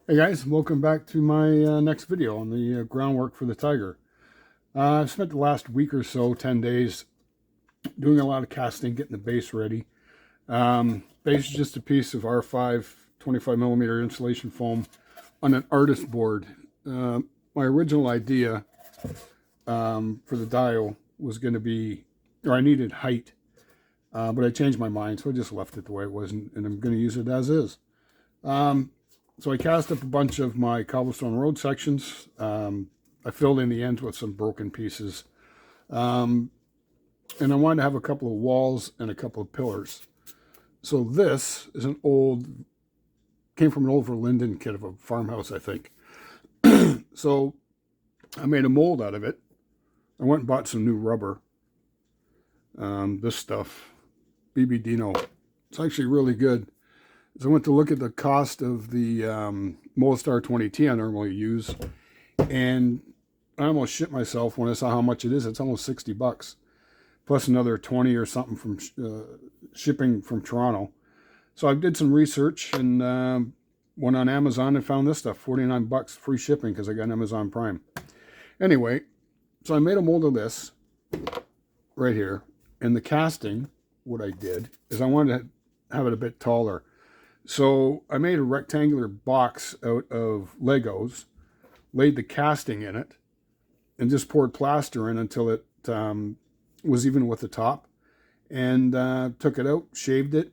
Hey guys, welcome back to my next video on the groundwork for the Tiger. I've spent the last week or so, 10 days, doing a lot of casting, getting the base ready. Base is just a piece of R5 25 millimeter insulation foam on an artist board. My original idea for the dial was going to be, or I needed height, but I changed my mind, so I just left it the way it was, and I'm going to use it as is. So I cast up a bunch of my cobblestone road sections. I filled in the ends with some broken pieces. And I wanted to have a couple of walls and a couple of pillars. So this is came from an old Verlinden kit of a farmhouse, I think. So I made a mold out of it. I went and bought some new rubber. This stuff, BB Dino. It's actually really good. So I went to look at the cost of the Molestar 20T I normally use, and I almost shit myself when I saw how much it is. It's almost 60 bucks, plus another 20 or something from shipping from Toronto. So I did some research and went on Amazon and found this stuff, 49 bucks, free shipping because I got Amazon Prime. Anyway, so I made a mold of this right here, and the casting, what I did is I wanted to have it a bit taller. So I made a rectangular box out of Legos, laid the casting in it, and just poured plaster in until it was even with the top, and took it out, sanded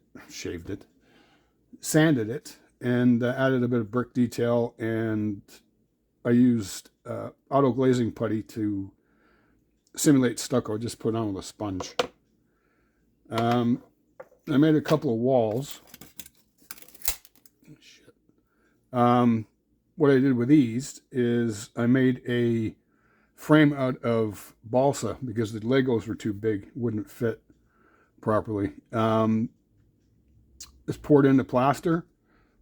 it, and added a bit of brick detail, and I used auto glazing putty to simulate stucco, just put on with a sponge. I made a couple of walls. What I did with these is I made a frame out of balsa because the Legos were too big, wouldn't fit properly. It's poured into plaster,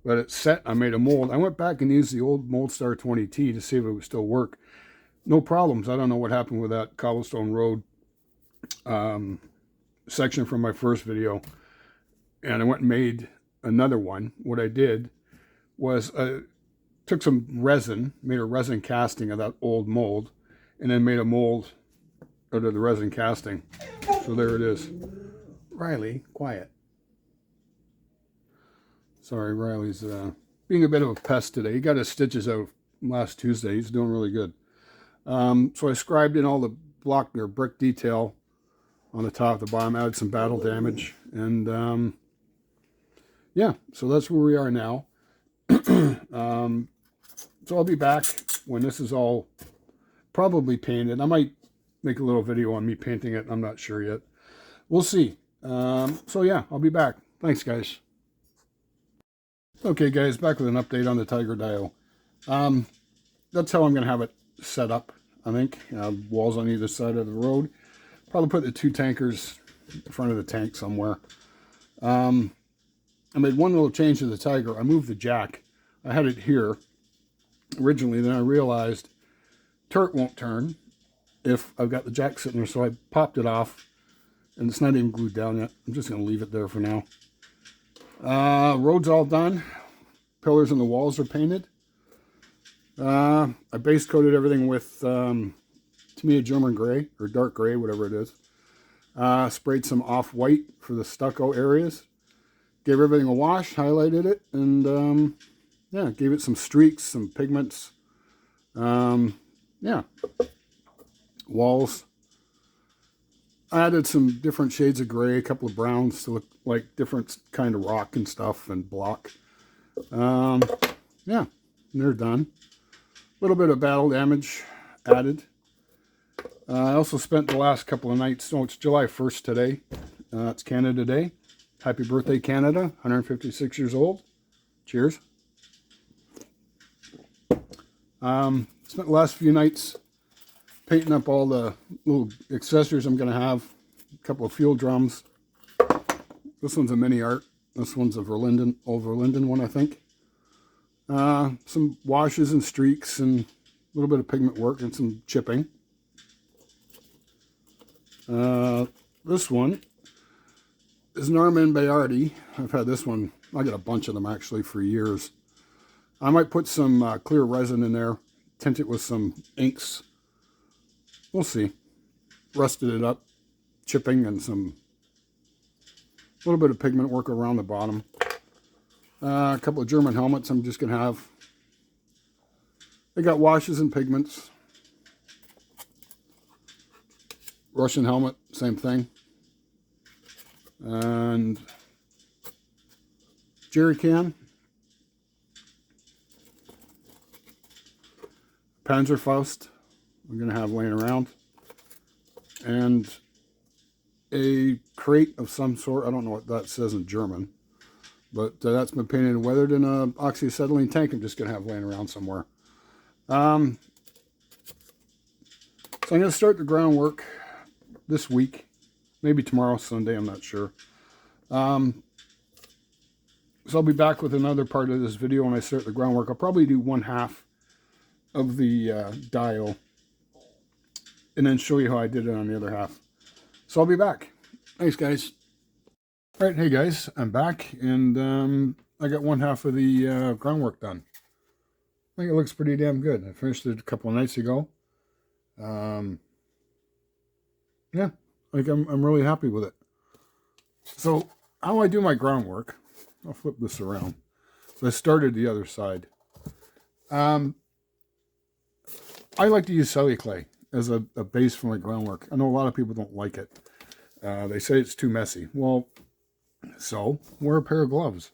let it set. I made a mold. I went back and used the old Molestar 20T to see if it would still work. No problems. I don't know what happened with that cobblestone road section from my first video. And I went and made another one. What I did was took some resin, made a resin casting of that old mold, and then made a mold out of the resin casting. So there it is. Riley, quiet. Sorry, Riley's being a bit of a pest today. He got his stitches out last Tuesday. He's doing really good. So I scribed in all the block or brick detail on the top, the bottom, added some battle damage, and yeah, so that's where we are now. So I'll be back when this is all probably painted. I might make a little video on me painting it. I'm not sure yet. We'll see. So yeah, I'll be back. Thanks, guys. Okay, guys, back with an update on the Tiger dial. That's how I'm going to have it set up, I think. Walls on either side of the road. Probably put the two tankers in front of the tank somewhere. I made one little change to the Tiger. I moved the jack. I had it here originally, then I realized turret won't turn if I've got the jack sitting there, so I popped it off, and it's not even glued down yet. I'm just going to leave it there for now. Road's all done. Pillars and the walls are painted. I base coated everything with, to me, a German gray, or dark gray, whatever it is. Sprayed some off-white for the stucco areas. Gave everything a wash, highlighted it, and yeah, gave it some streaks, some pigments. Yeah. Walls. I added some different shades of gray, a couple of browns to look like different kind of rock and stuff and block. Yeah, they're done. A little bit of battle damage added. I also spent the last couple of nights, so it's July 1st today. It's Canada Day. Happy birthday, Canada. 156 years old. Cheers. Spent the last few nights painting up all the little accessories I'm going to have. A couple of fuel drums. This one's a mini art. This one's a Verlinden, old Verlinden one, I think. Some washes and streaks and a little bit of pigment work and some chipping. This one is Norman Bayardi. I've had this one, I got a bunch of them actually for years. I might put some clear resin in there, tint it with some inks. We'll see. Rusted it up, chipping, and some little bit of pigment work around the bottom. A couple of German helmets I'm just going to have. They got washes and pigments. Russian helmet, same thing. And jerry can. Panzerfaust I'm going to have laying around. And a crate of some sort. I don't know what that says in German. But that's been painted and weathered in an oxyacetylene tank I'm just going to have laying around somewhere. So I'm going to start the groundwork this week. Maybe tomorrow, Sunday, I'm not sure. So I'll be back with another part of this video when I start the groundwork. I'll probably do 1/2 of the dial and then show you how I did it on the other half. So I'll be back. Thanks, guys. All right, hey guys, I'm back, and I got 1/2 of the groundwork done. I think it looks pretty damn good. I finished it a couple of nights ago. Yeah, like I'm really happy with it. So how I do my groundwork, I'll flip this around. So I started the other side. I like to use cellular clay as a base for my groundwork. I know a lot of people don't like it. They say it's too messy. Well, so wear a pair of gloves.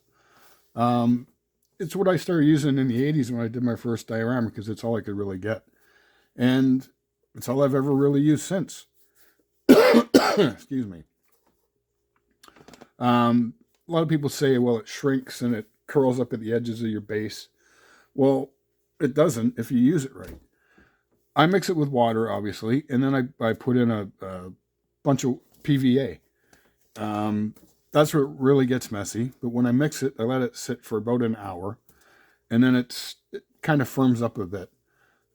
It's what I started using in the 80s when I did my first diorama, because it's all I could really get. And it's all I've ever really used since. Excuse me. A lot of people say, well, it shrinks and it curls up at the edges of your base. Well, it doesn't if you use it right. I mix it with water, obviously, and then I put in a bunch of PVA. That's where it really gets messy. But when I mix it, I let it sit for about an hour, and then it kind of firms up a bit.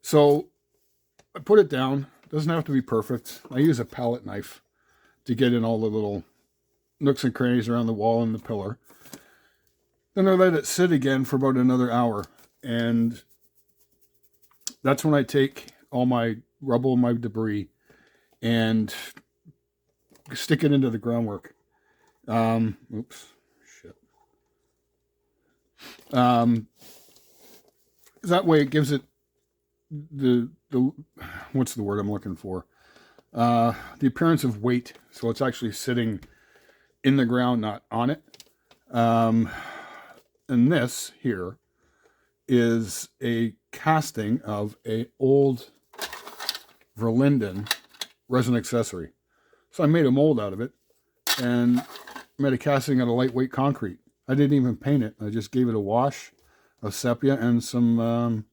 So I put it down. Doesn't have to be perfect. I use a palette knife to get in all the little nooks and crannies around the wall and the pillar. Then I let it sit again for about another hour, and that's when I take all my rubble and my debris and stick it into the groundwork. Oops, shit. That way it gives it the what's the word I'm looking for? The appearance of weight. So it's actually sitting in the ground, not on it. And this here is a casting of a old Verlinden resin accessory. So I made a mold out of it and made a casting out of lightweight concrete. I didn't even paint it. I just gave it a wash of sepia and some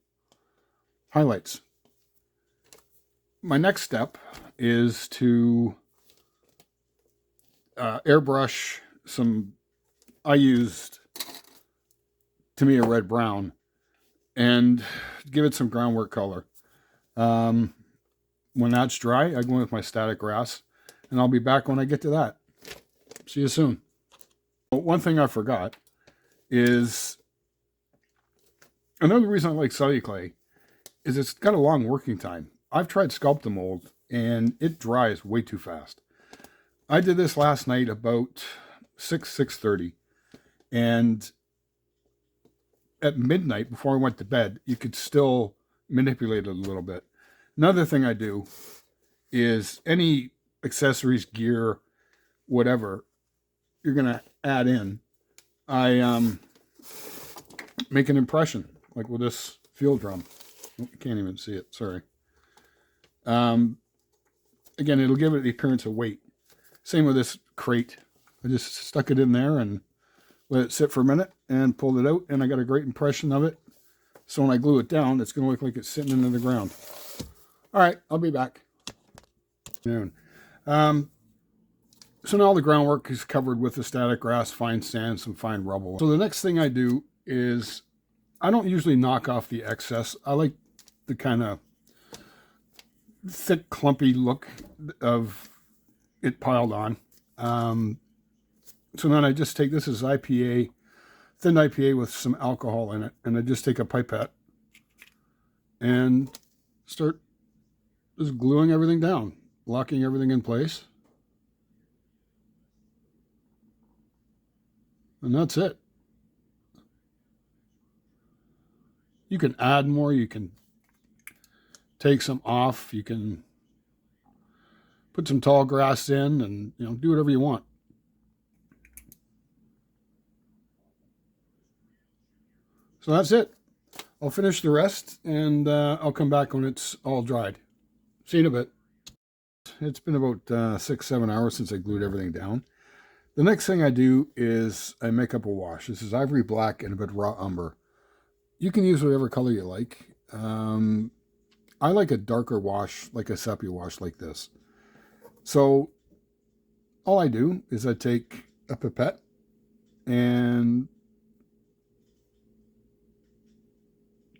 highlights. My next step is to airbrush some, I used, to me, a red brown, and give it some groundwork color. When that's dry, I go in with my static grass, and I'll be back when I get to that. See you soon. One thing I forgot is, another reason I like cellular clay is it's got a long working time. I've tried Sculpt-A-Mold, and it dries way too fast. I did this last night about 6:30, and at midnight, before I went to bed, you could still manipulate it a little bit. Another thing I do is any accessories, gear, whatever you're going to add in, I make an impression, like with this field drum. Oh, you can't even see it, sorry. Again, it'll give it the appearance of weight. Same with this crate. I just stuck it in there and let it sit for a minute and pulled it out, and I got a great impression of it. So when I glue it down, it's going to look like it's sitting into the ground. All right, I'll be back. So now the groundwork is covered with the static grass, fine sand, some fine rubble. So the next thing I do is, I don't usually knock off the excess. I like the kind of thick, clumpy look of it piled on. So then I just take, this is IPA thin IPA with some alcohol in it, and I just take a pipette and start just gluing everything down, locking everything in place. And that's it. You can add more, you can take some off, you can put some tall grass in, and do whatever you want. So that's it. I'll finish the rest, and I'll come back when it's all dried. See you in a bit. It's been about 6-7 hours since I glued everything down. The next thing I do is I make up a wash. This is ivory black and a bit raw umber. You can use whatever color you like. I like a darker wash, like a sepia wash like this. So all I do is I take a pipette and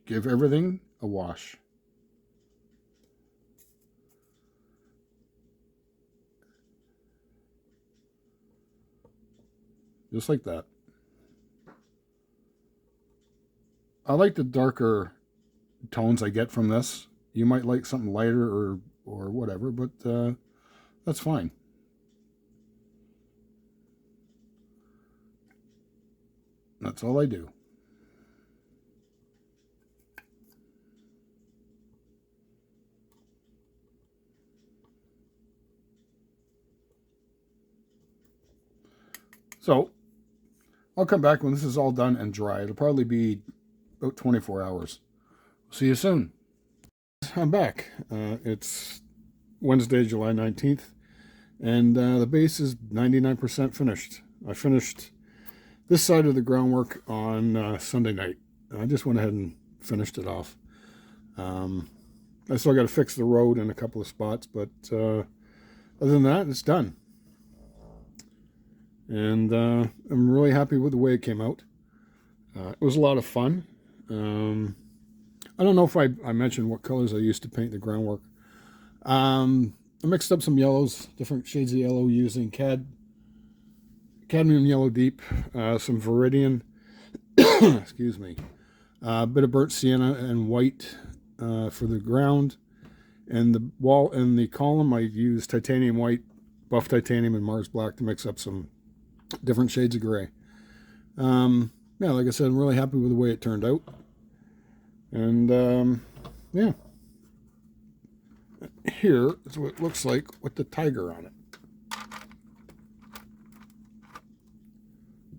give everything a wash. Just like that. I like the darker tones I get from this. You might like something lighter or whatever, but that's fine. That's all I do. So I'll come back when this is all done and dry. It'll probably be about 24 hours. See you soon. I'm back. It's Wednesday, July 19th, and the base is 99% finished. I finished this side of the groundwork on Sunday night. I just went ahead and finished it off. I still got to fix the road in a couple of spots, but other than that, it's done. And I'm really happy with the way it came out. It was a lot of fun. I don't know if I mentioned what colors I used to paint the groundwork. I mixed up some yellows, different shades of yellow, using cadmium yellow deep, some Viridian, excuse me, a bit of burnt sienna and white for the ground. And the wall and the column, I used titanium white, buff titanium, and Mars black to mix up some different shades of gray. Yeah, like I said, I'm really happy with the way it turned out. And yeah, here is what it looks like with the tiger on it.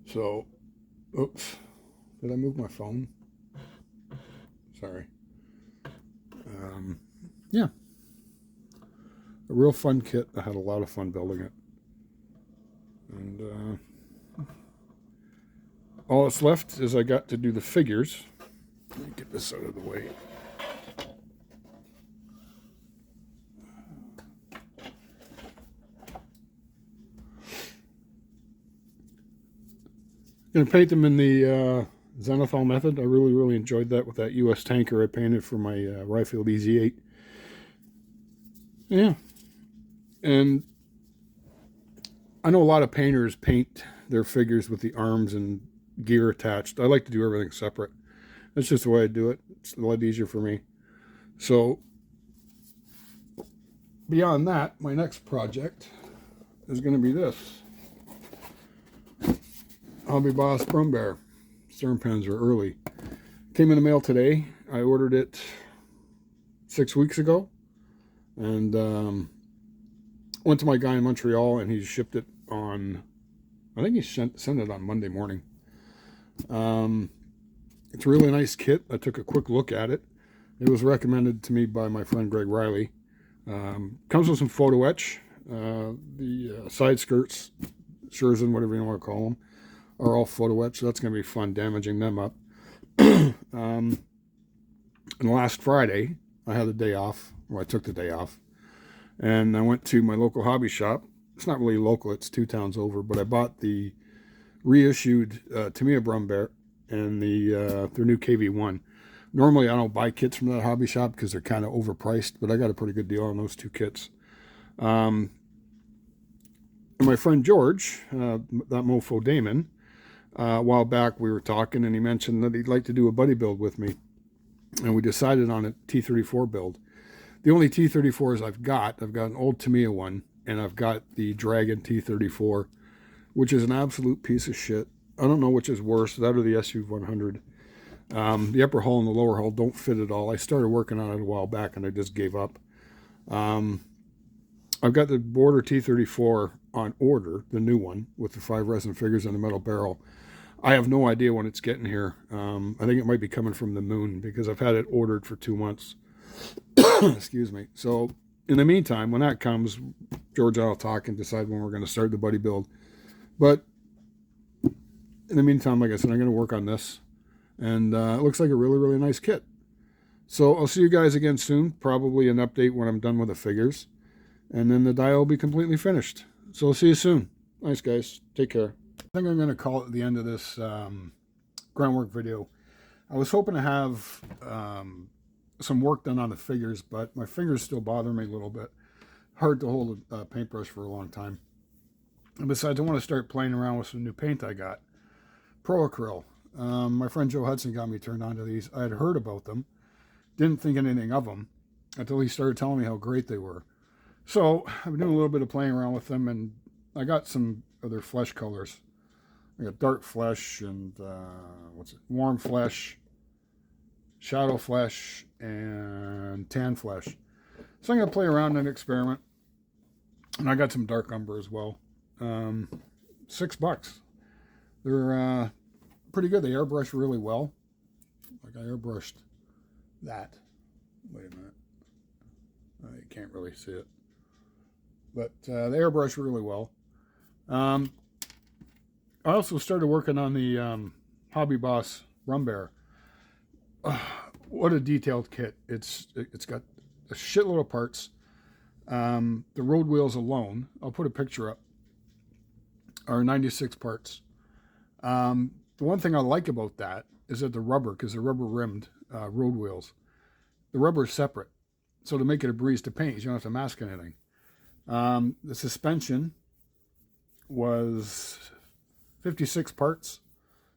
So, oops, did I move my phone? Sorry. Yeah, a real fun kit. I had a lot of fun building it. And all that's left is I got to do the figures. Let me get this out of the way. Going to paint them in the Zenithal method. I really enjoyed that with that US tanker I painted for my Ryefield EZ8. Yeah. And I know a lot of painters paint their figures with the arms and gear attached. I like to do everything separate. That's just the way I do it. It's a lot easier for me. So beyond that, my next project is going to be this. Hobby Boss Brumbear. Stern pens are early. Came in the mail today. I ordered it 6 weeks ago. And went to my guy in Montreal, and he shipped it on, I think he sent it on Monday morning. It's a really nice kit. I took a quick look at it. It was recommended to me by my friend Greg Riley. Comes with some photo etch. The side skirts, Scherzen, whatever you want to call them, are all photo etch, so that's going to be fun damaging them up. And last Friday, I had a day off. Well, I took the day off. And I went to my local hobby shop. It's not really local, it's 2 towns over, but I bought the reissued Tamiya Brumbear and their new KV1. Normally I don't buy kits from that hobby shop because they're kind of overpriced, but I got a pretty good deal on those 2 kits. And my friend George, that mofo Damon, A while back we were talking, and he mentioned that he'd like to do a buddy build with me, and we decided on a T-34 build. The only T-34s I've got an old Tamiya one, and I've got the Dragon T-34, which is an absolute piece of shit. I don't know which is worse, that or the SU-100. The upper hull and the lower hull don't fit at all. I started working on it a while back, and I just gave up. I've got the Border T-34 on order, the new one, with the 5 resin figures and the metal barrel. I have no idea when it's getting here. I think it might be coming from the moon, because I've had it ordered for 2 months. Excuse me. So in the meantime, when that comes, George and I will talk and decide when we're going to start the buddy build. But in the meantime, like I said, I'm going to work on this. And it looks like a really, really nice kit. So I'll see you guys again soon. Probably an update when I'm done with the figures. And then the dial will be completely finished. So I'll see you soon. Thanks, guys. Take care. I think I'm going to call it the end of this groundwork video. I was hoping to have some work done on the figures, but my fingers still bother me a little bit. Hard to hold a paintbrush for a long time. And besides, I want to start playing around with some new paint I got. Pro Acryl. My friend Joe Hudson got me turned on to these. I had heard about them. Didn't think anything of them until he started telling me how great they were. So I've been doing a little bit of playing around with them, and I got some other flesh colors. I got dark flesh and warm flesh, shadow flesh, and tan flesh. So I'm going to play around and experiment. And I got some dark umber as well. $6. They're pretty good. They airbrush really well. Like I airbrushed that. Wait a minute. You can't really see it. But they airbrush really well. I also started working on the Hobby Boss Brumbear. What a detailed kit. It's got a shitload of parts. The road wheels alone, I'll put a picture up, are 96 parts. The one thing I like about that is that the rubber, because they're rubber rimmed road wheels, the rubber is separate. So to make it a breeze to paint, you don't have to mask anything. The suspension was 56 parts.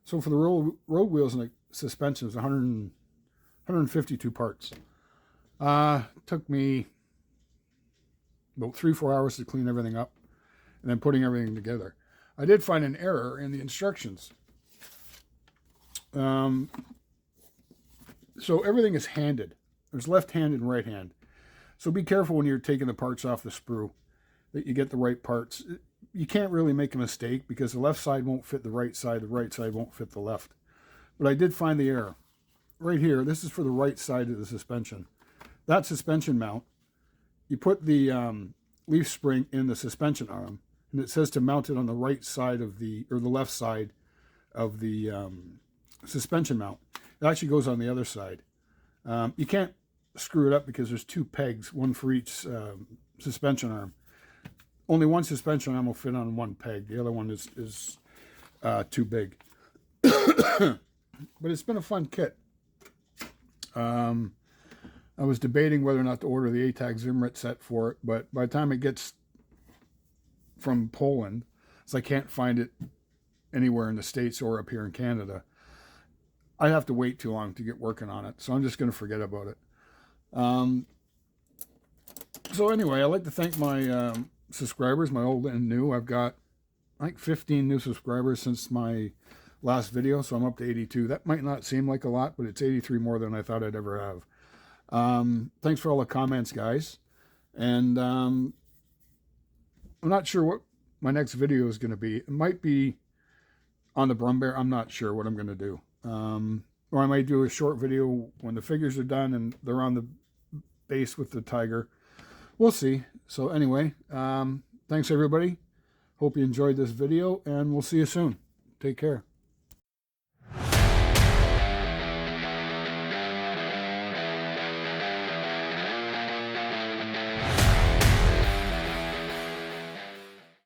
So for the road wheels and the suspension, it's 152 parts. Took me about 3-4 hours to clean everything up and then putting everything together. I did find an error in the instructions. So everything is handed. There's left hand and right hand. So be careful when you're taking the parts off the sprue that you get the right parts. You can't really make a mistake because the left side won't fit the right side won't fit the left. But I did find the error. Right here, this is for the right side of the suspension. That suspension mount, you put the leaf spring in the suspension arm, and it says to mount it on the right side of the left side of the suspension mount. It actually goes on the other side. You can't screw it up because there's 2 pegs, one for each suspension arm. Only one suspension arm will fit on 1 peg. The other one is too big. But it's been a fun kit. I was debating whether or not to order the ATAG Zimrit set for it, but by the time it gets from Poland, so I can't find it anywhere in the States or up here in Canada, I have to wait too long to get working on it. So I'm just going to forget about it. So anyway, I'd like to thank my subscribers, my old and new. I've got, I think, 15 new subscribers since my last video, so I'm up to 82. That might not seem like a lot, but it's 83 more than I thought I'd ever have. Thanks for all the comments, guys. And I'm not sure what my next video is going to be. It might be on the Brumbear. I'm not sure what I'm going to do. Or I might do a short video when the figures are done and they're on the base with the Tiger. We'll see. So anyway, thanks everybody. Hope you enjoyed this video, and we'll see you soon. Take care.